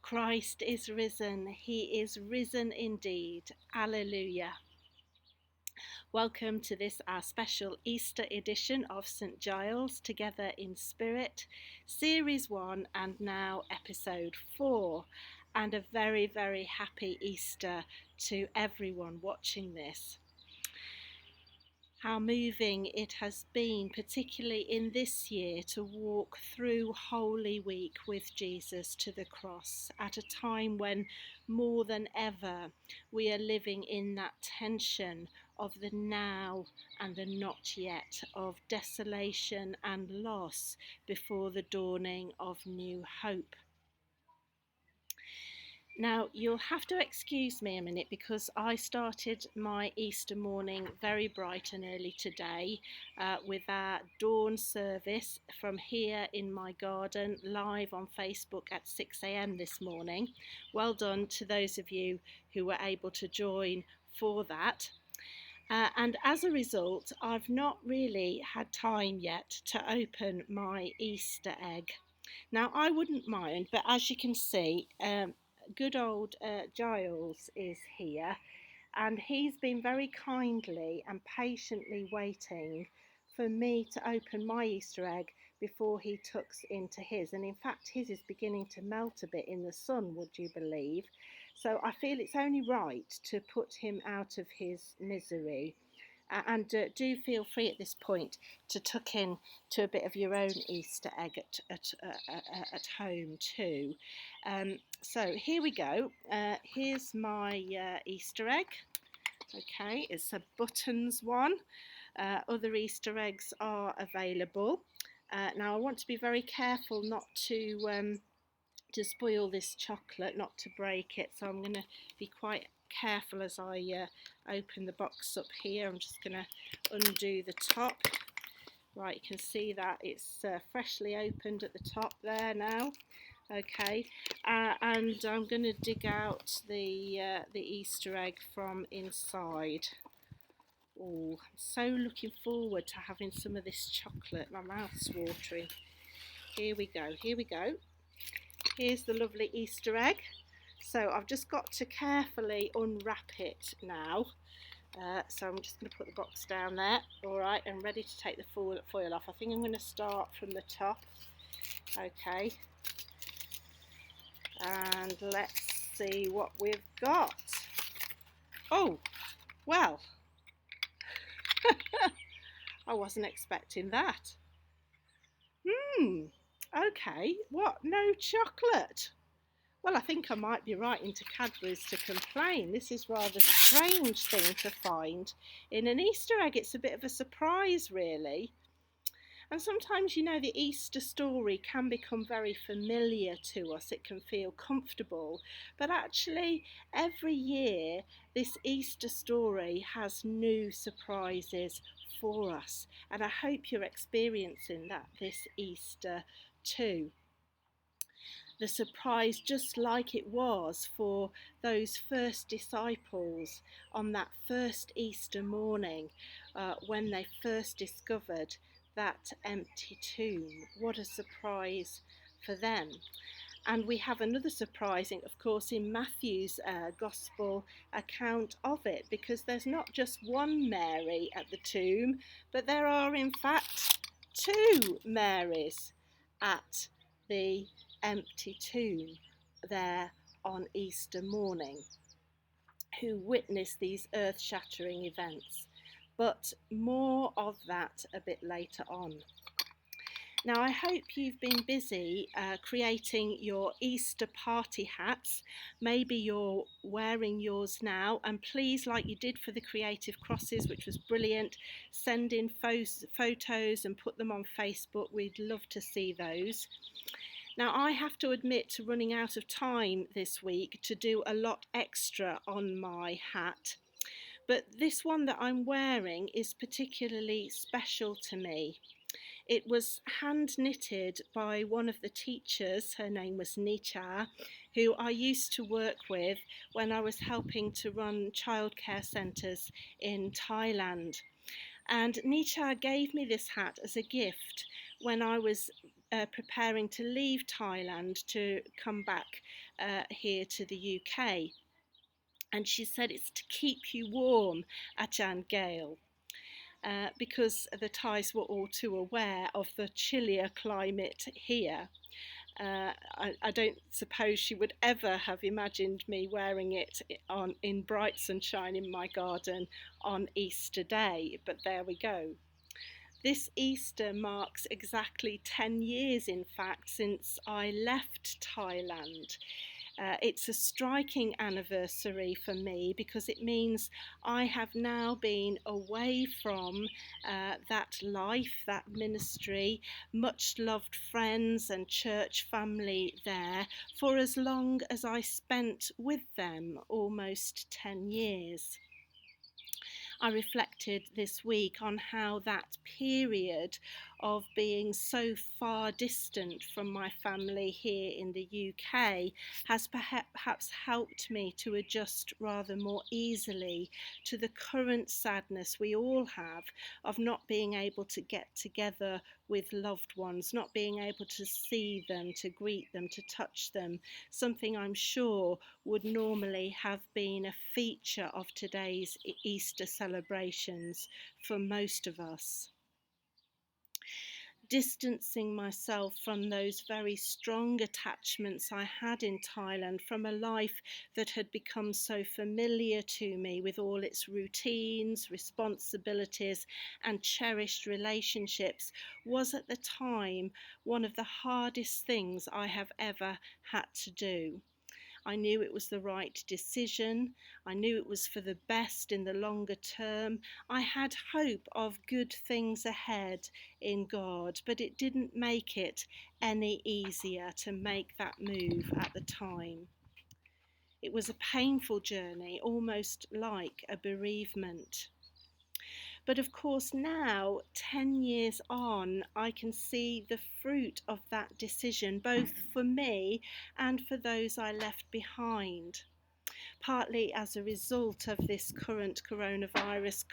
Christ is risen. He is risen indeed. Alleluia. Welcome to this, our special Easter edition of St Giles Together in Spirit, Series 1 and now Episode 4. And a very, very happy Easter to everyone watching this. How moving it has been, particularly in this year, to walk through Holy Week with Jesus to the cross at a time when more than ever we are living in that tension of the now and the not yet, of desolation and loss before the dawning of new hope. Now, you'll have to excuse me a minute because I started my Easter morning very bright and early today with our dawn service from here in my garden, live on Facebook at 6 a.m. this morning. Well done to those of you who were able to join for that. And as a result, I've not really had time yet to open my Easter egg. Now, I wouldn't mind, but as you can see, good old Giles is here, and he's been very kindly and patiently waiting for me to open my Easter egg before he tucks into his. And in fact, his is beginning to melt a bit in the sun, would you believe? So I feel it's only right to put him out of his misery. And do feel free at this point to tuck in to a bit of your own Easter egg at home too. So here we go. Here's my Easter egg. Okay, it's a buttons one. Other Easter eggs are available. Now I want to be very careful not to spoil this chocolate, not to break it. So I'm going to be quite careful as I open the box up here. I'm just going to undo the top. Right, you can see that it's freshly opened at the top there now. Okay, and I'm going to dig out the Easter egg from inside. Oh, I'm so looking forward to having some of this chocolate. My mouth's watering. Here we go, here we go. Here's the lovely Easter egg. So I've just got to carefully unwrap it now. So I'm just going to put the box down there. All right, I'm ready to take the foil off. I think I'm going to start from the top. Okay. And let's see what we've got. Oh, well. I wasn't expecting that. Okay, what? No chocolate? Well, I think I might be writing to Cadbury's to complain. This is rather a strange thing to find in an Easter egg. It's a bit of a surprise, really. And sometimes, you know, the Easter story can become very familiar to us. It can feel comfortable. But actually, every year, this Easter story has new surprises for us. And I hope you're experiencing that this Easter too. The surprise, just like it was for those first disciples on that first Easter morning when they first discovered that empty tomb. What a surprise for them. And we have another surprising, of course, in Matthew's Gospel account of it, because there's not just one Mary at the tomb, but there are in fact two Marys at the empty tomb there on Easter morning, who witnessed these earth-shattering events. But more of that a bit later on. Now, I hope you've been busy creating your Easter party hats. Maybe you're wearing yours now, and please, like you did for the Creative Crosses, which was brilliant, send in photos and put them on Facebook. We'd love to see those. Now, I have to admit to running out of time this week to do a lot extra on my hat. But this one that I'm wearing is particularly special to me. It was hand knitted by one of the teachers. Her name was Nicha, who I used to work with when I was helping to run childcare centres in Thailand. And Nicha gave me this hat as a gift when I was preparing to leave Thailand to come back here to the UK. And she said it's to keep you warm, Ajahn Gail. Because the Thais were all too aware of the chillier climate here. I don't suppose she would ever have imagined me wearing it in bright sunshine in my garden on Easter Day, but there we go. This Easter marks exactly 10 years, in fact, since I left Thailand. It's a striking anniversary for me because it means I have now been away from that life, that ministry, much loved friends and church family there for as long as I spent with them, almost 10 years. I reflected this week on how that period of being so far distant from my family here in the UK has perhaps helped me to adjust rather more easily to the current sadness we all have of not being able to get together with loved ones, not being able to see them, to greet them, to touch them, something I'm sure would normally have been a feature of today's Easter celebrations for most of us. Distancing myself from those very strong attachments I had in Thailand, from a life that had become so familiar to me with all its routines, responsibilities, and cherished relationships, was at the time one of the hardest things I have ever had to do. I knew it was the right decision. I knew it was for the best in the longer term. I had hope of good things ahead in God, but it didn't make it any easier to make that move at the time. It was a painful journey, almost like a bereavement. But of course, now, 10 years on, I can see the fruit of that decision, both for me and for those I left behind. Partly as a result of this current coronavirus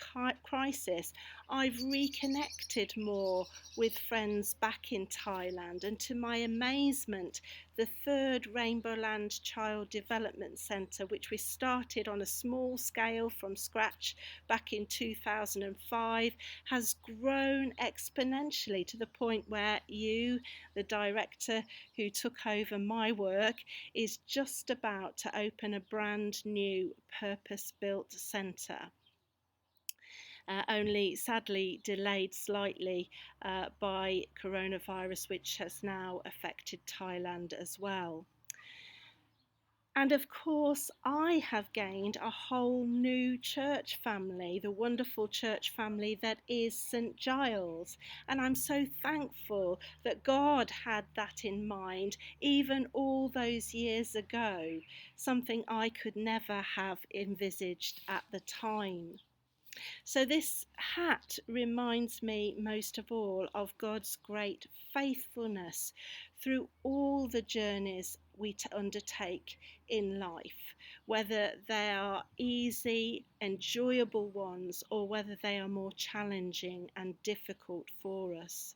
crisis, I've reconnected more with friends back in Thailand, and to my amazement, the third Rainbowland Child Development Centre, which we started on a small scale from scratch back in 2005, has grown exponentially to the point where you, the director who took over my work, is just about to open a brand new purpose-built centre. Only sadly delayed slightly by coronavirus, which has now affected Thailand as well. And of course, I have gained a whole new church family, the wonderful church family that is St. Giles. And I'm so thankful that God had that in mind, even all those years ago, something I could never have envisaged at the time. So this hat reminds me most of all of God's great faithfulness through all the journeys we undertake in life, whether they are easy, enjoyable ones, or whether they are more challenging and difficult for us.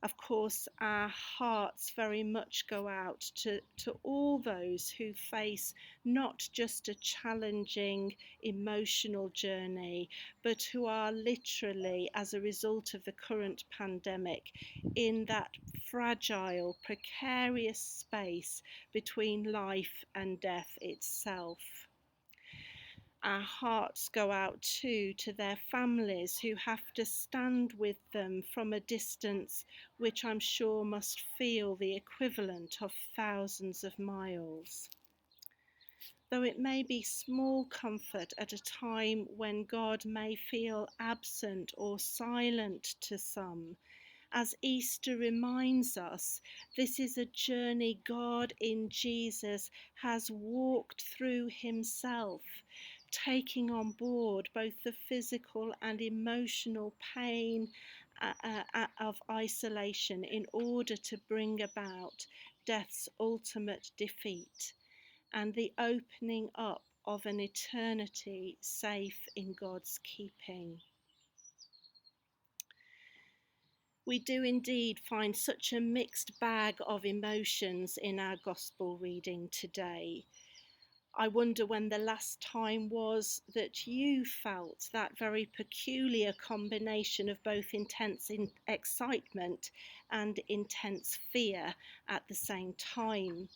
Of course, our hearts very much go out to all those who face not just a challenging emotional journey, but who are literally, as a result of the current pandemic, in that fragile, precarious space between life and death itself. Our hearts go out too to their families who have to stand with them from a distance which I'm sure must feel the equivalent of thousands of miles. Though it may be small comfort at a time when God may feel absent or silent to some, as Easter reminds us, this is a journey God in Jesus has walked through himself, taking on board both the physical and emotional pain of isolation in order to bring about death's ultimate defeat and the opening up of an eternity safe in God's keeping. We do indeed find such a mixed bag of emotions in our gospel reading today. I wonder when the last time was that you felt that very peculiar combination of both intense excitement and intense fear at the same time.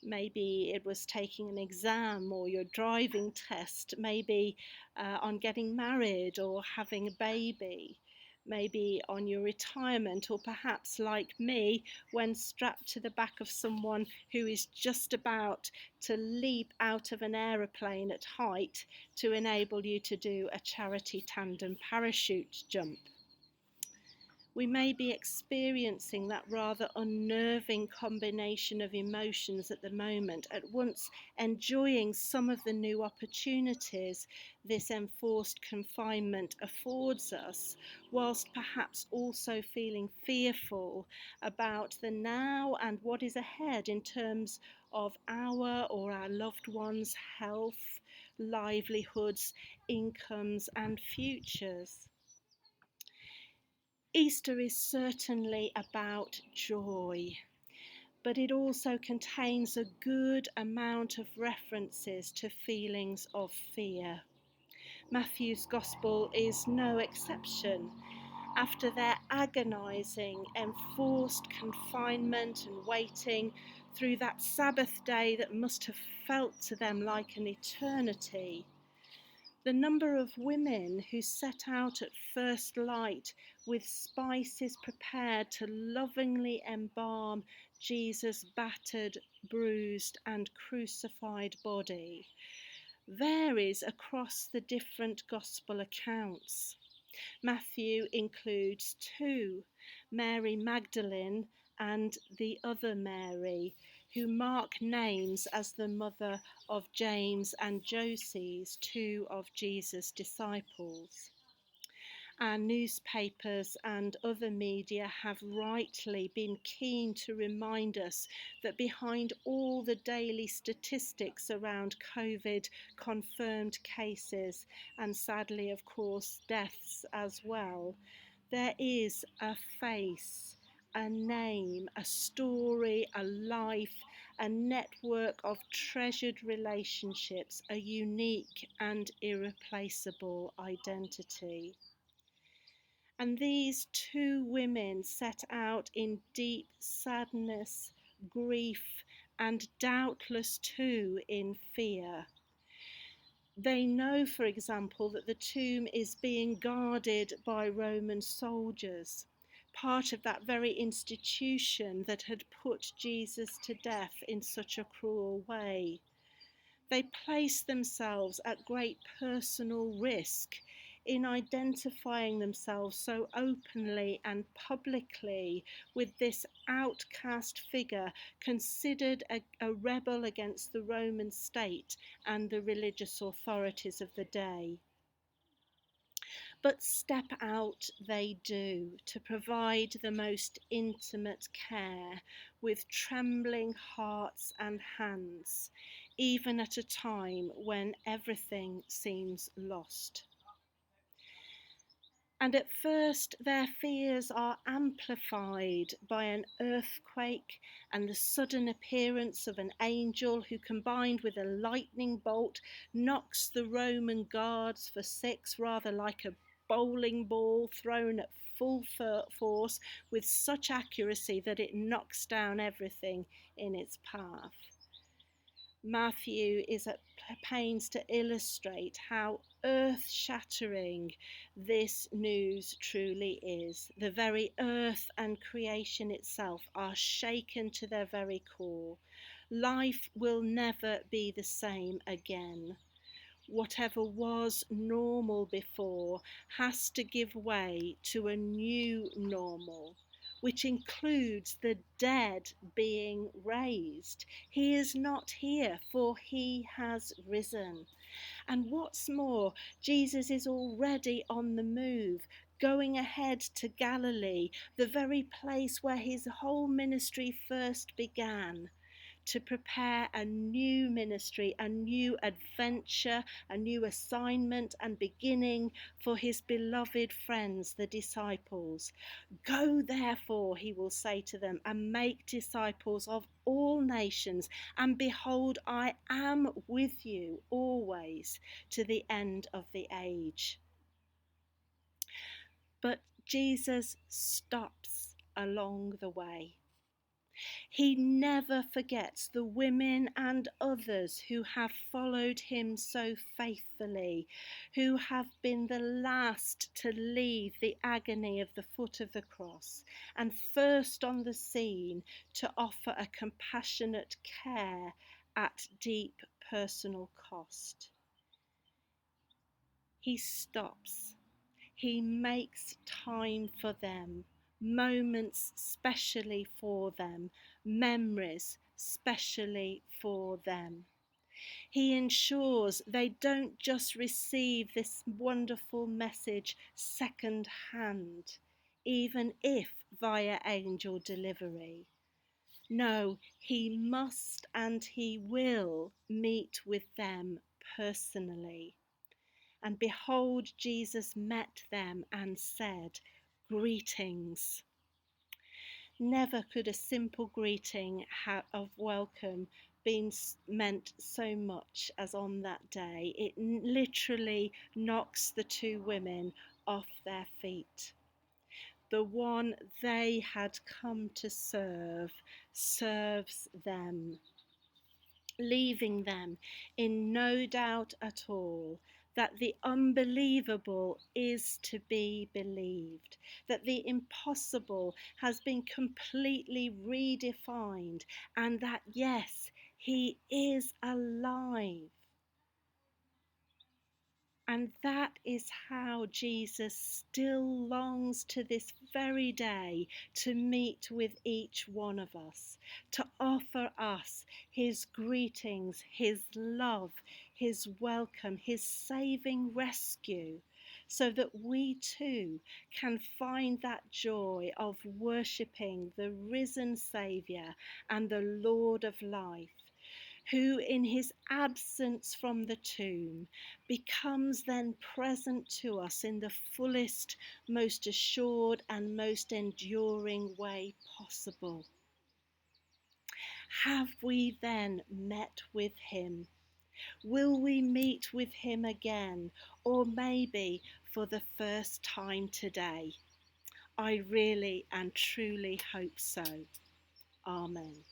Maybe it was taking an exam or your driving test, maybe on getting married or having a baby, maybe on your retirement, or perhaps like me, when strapped to the back of someone who is just about to leap out of an aeroplane at height to enable you to do a charity tandem parachute jump. We may be experiencing that rather unnerving combination of emotions at the moment, at once enjoying some of the new opportunities this enforced confinement affords us, whilst perhaps also feeling fearful about the now and what is ahead in terms of our or our loved ones' health, livelihoods, incomes, and futures. Easter is certainly about joy, but it also contains a good amount of references to feelings of fear. Matthew's Gospel is no exception. After their agonising, enforced confinement and waiting through that Sabbath day that must have felt to them like an eternity, the number of women who set out at first light with spices prepared to lovingly embalm Jesus' battered, bruised, and crucified body varies across the different gospel accounts. Matthew includes two, Mary Magdalene and the other Mary, who mark names as the mother of James and Joses, two of Jesus' disciples. Our newspapers and other media have rightly been keen to remind us that behind all the daily statistics around COVID confirmed cases, and sadly, of course, deaths as well, there is a face, a name, a story, a life, a network of treasured relationships, a unique and irreplaceable identity. And these two women set out in deep sadness, grief, and doubtless too in fear. They know, for example, that the tomb is being guarded by Roman soldiers, part of that very institution that had put Jesus to death in such a cruel way. They place themselves at great personal risk in identifying themselves so openly and publicly with this outcast figure, considered a rebel against the Roman state and the religious authorities of the day. But step out they do to provide the most intimate care with trembling hearts and hands, even at a time when everything seems lost. And at first their fears are amplified by an earthquake and the sudden appearance of an angel who, combined with a lightning bolt, knocks the Roman guards for six, rather like a bowling ball thrown at full force with such accuracy that it knocks down everything in its path. Matthew is at pains to illustrate how earth-shattering this news truly is. The very earth and creation itself are shaken to their very core. Life will never be the same again. Whatever was normal before has to give way to a new normal, which includes the dead being raised. He is not here, for he has risen. And what's more, Jesus is already on the move, going ahead to Galilee, the very place where his whole ministry first began, to prepare a new ministry, a new adventure, a new assignment and beginning for his beloved friends, the disciples. Go therefore, he will say to them, and make disciples of all nations, and behold, I am with you always to the end of the age. But Jesus stops along the way. He never forgets the women and others who have followed him so faithfully, who have been the last to leave the agony of the foot of the cross and first on the scene to offer a compassionate care at deep personal cost. He stops. He makes time for them, moments specially for them, memories specially for them. He ensures they don't just receive this wonderful message second hand, even if via angel delivery. No, he must and he will meet with them personally. And behold, Jesus met them and said, "Greetings." Never could a simple greeting of welcome meant so much as on that day. It literally knocks the two women off their feet. The one they had come to serve serves them, leaving them in no doubt at all that the unbelievable is to be believed, that the impossible has been completely redefined, and that yes, he is alive. And that is how Jesus still longs to this very day to meet with each one of us, to offer us his greetings, his love, his welcome, his saving rescue, so that we too can find that joy of worshipping the risen Saviour and the Lord of life, who in his absence from the tomb becomes then present to us in the fullest, most assured and most enduring way possible. Have we then met with him? Will we meet with him again, or maybe for the first time today? I really and truly hope so. Amen.